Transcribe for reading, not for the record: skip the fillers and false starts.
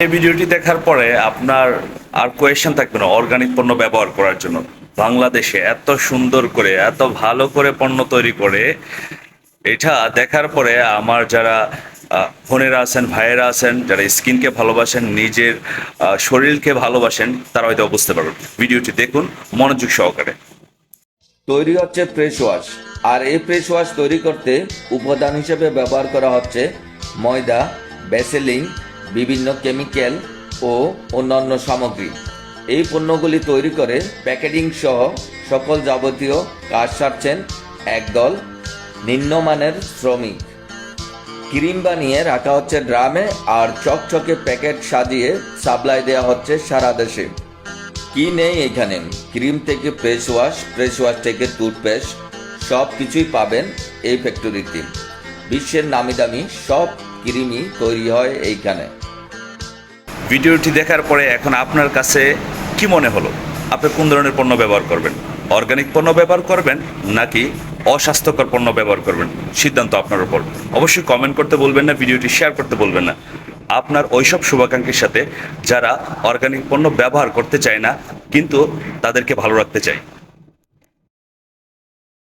এই ভিডিওটি দেখার পরে আপনার আর কোয়েশ্চেন থাকবে না অর্গানিক পণ্য ব্যবহার করার জন্য। বাংলাদেশে এত সুন্দর করে এত ভালো করে পণ্য তৈরি করে, এটা দেখার পরে আমার যারা বোনেরা আছেন, ভাইয়েরা আছেন, যারা স্কিনকে ভালোবাসেন, নিজের শরীরকে ভালোবাসেন, তারা হয়তো বুঝতে পারবেন। ভিডিওটি দেখুন মনোযোগ সহকারে। তৈরি হচ্ছে ফ্রেশ ওয়াশ। আর এই ফ্রেশ ওয়াশ তৈরি করতে উপাদান হিসেবে ব্যবহার করা হচ্ছে ময়দা, ভ্যাসেলিন, বিভিন্ন কেমিক্যাল ও অন্যান্য সামগ্রী। এই পণ্যগুলি তৈরি করে প্যাকেজিং সহ সকল যাবতীয় কাজ সারছেন একদল নিম্নমানের শ্রমিক। ক্রিম বানিয়ে রাখা হচ্ছে ড্রামে, আর চকচকে প্যাকেট সাজিয়ে সাপ্লাই দেওয়া হচ্ছে সারা দেশে। কি নেই এখানে? ক্রিম থেকে ফ্রেশ ওয়াশ থেকে টুথপেস্ট, সব কিছুই পাবেন এই ফ্যাক্টরিতে। বিশ্বের নামি দামি সব ক্রিমই তৈরি হয় এইখানে। ভিডিওটি দেখার পরে এখন আপনার কাছে কি মনে হলো? আপনি কোন ধরনের পণ্য ব্যবহার করবেন? অর্গানিক পণ্য ব্যবহার করবেন নাকি অস্বাস্থ্যকর পণ্য ব্যবহার করবেন? সিদ্ধান্ত আপনার উপর। অবশ্যই কমেন্ট করতে বলবেন না, ভিডিওটি শেয়ার করতে বলবেন না আপনার ওইসব শুভাকাঙ্ক্ষীর সাথে যারা অর্গানিক পণ্য ব্যবহার করতে চায় না কিন্তু তাদেরকে ভালো রাখতে চায়।